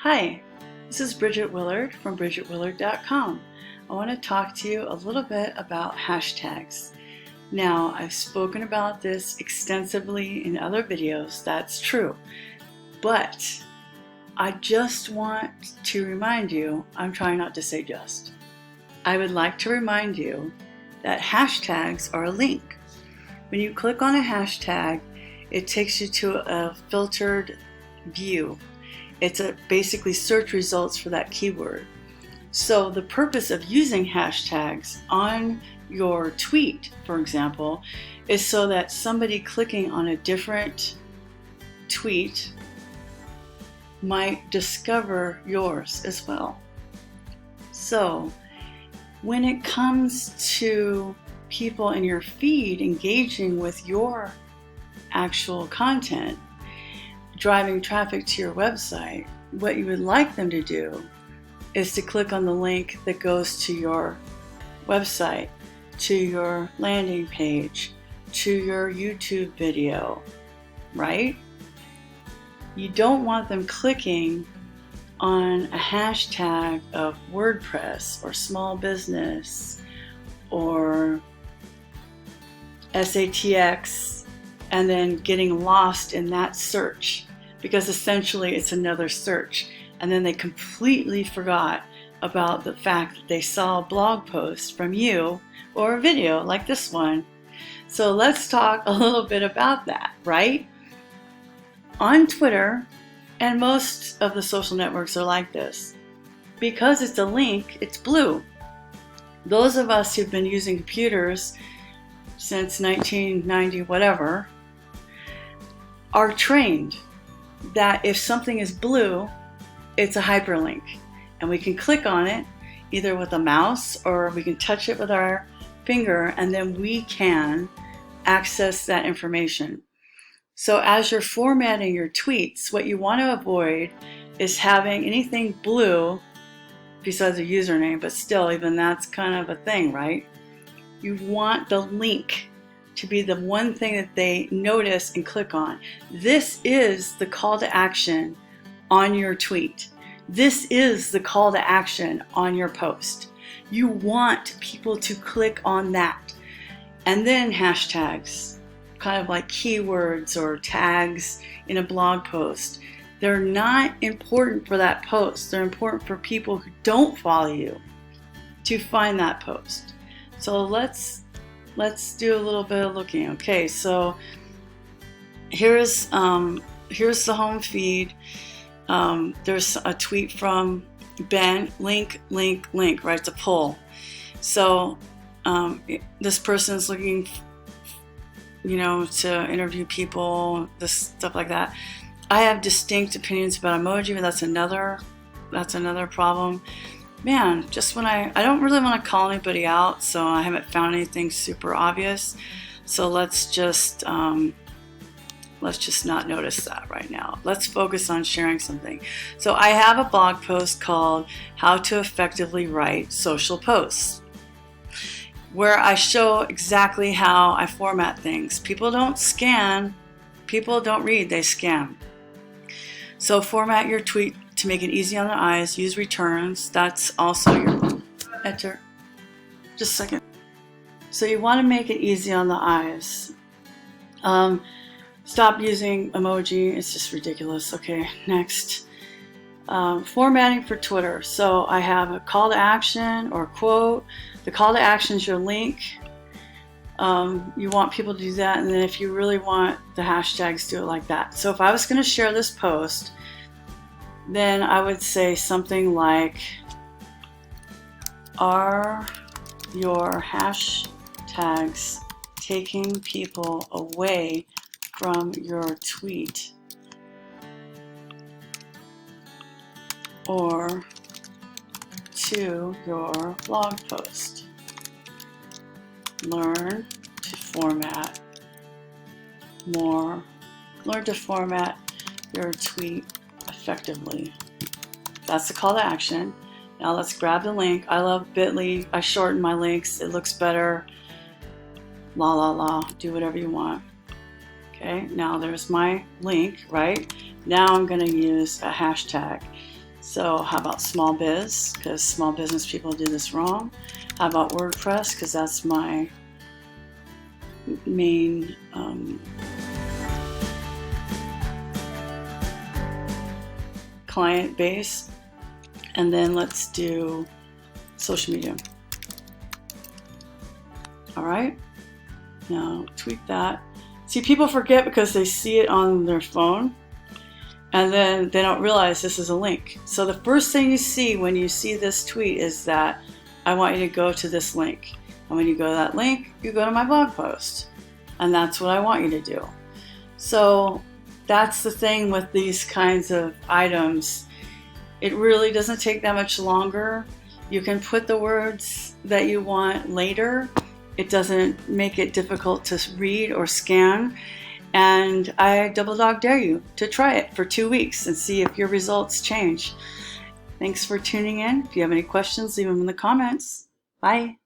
Hi, this is Bridget Willard from BridgetWillard.com. I want to talk to you a little bit about hashtags. Now, I've spoken about this extensively in other videos, that's true, but I just want to remind you, I'm trying not to say just, I would like to remind you that hashtags are a link. When you click on a hashtag, it takes you to a filtered view. It's basically search results for that keyword. So the purpose of using hashtags on your tweet, for example, is so that somebody clicking on a different tweet might discover yours as well. So when it comes to people in your feed engaging with your actual content, driving traffic to your website, what you would like them to do is to click on the link that goes to your website, to your landing page, to your YouTube video, right? You don't want them clicking on a hashtag of WordPress or small business or SATX and then getting lost in that search, because essentially it's another search, and then they completely forgot about the fact that they saw a blog post from you or a video like this one. So let's talk a little bit about that, right? On Twitter, and most of the social networks are like this, because it's a link, it's blue. Those of us who've been using computers since 1990 whatever are trained that if something is blue, it's a hyperlink, and we can click on it either with a mouse or we can touch it with our finger, and then we can access that information. So as you're formatting your tweets, what you want to avoid is having anything blue besides a username, but still, even that's kind of a thing, right? You want the link to be the one thing that they notice and click on. This is the call to action on your tweet. This is the call to action on your post. You want people to click on that. And then hashtags, kind of like keywords or tags in a blog post. They're not important for that post. They're important for people who don't follow you to find that post. So let's do a little bit of looking. Okay, so here's the home feed. There's a tweet from Ben, link, right? It's a poll. So this person's looking, to interview people, this stuff like that. I have distinct opinions about emoji, but that's another problem. Man, just when I don't really want to call anybody out, so I haven't found anything super obvious. So let's just not notice that right now. Let's focus on sharing something. So I have a blog post called How to Effectively Write Social Posts, where I show exactly how I format things. People don't scan, people don't read, they scan. So format your tweet to make it easy on the eyes. Use returns. That's also your enter. Just a second. So you want to make it easy on the eyes. Stop using emoji. It's just ridiculous. Okay, next. Formatting for Twitter. So I have a call to action or quote. The call to action is your link. You want people to do that, and then if you really want the hashtags, do it like that. So if I was going to share this post, then I would say something like, are your hashtags taking people away from your tweet or to your blog post? Learn to format your tweet effectively. That's the call to action. Now let's grab the link. I love Bitly. I shorten my links. It looks better. Do whatever you want. Okay, now there's my link, right? Now I'm going to use a hashtag. So how about small biz? Because small business people do this wrong. How about WordPress? Because that's my main client base. And then let's do social media. All right, now tweak that. See, people forget because they see it on their phone and then they don't realize this is a link. So the first thing you see when you see this tweet is that I want you to go to this link. And when you go to that link, you go to my blog post. And that's what I want you to do. So that's the thing with these kinds of items. It really doesn't take that much longer. You can put the words that you want later. It doesn't make it difficult to read or scan. And I double dog dare you to try it for 2 weeks and see if your results change. Thanks for tuning in. If you have any questions, leave them in the comments. Bye.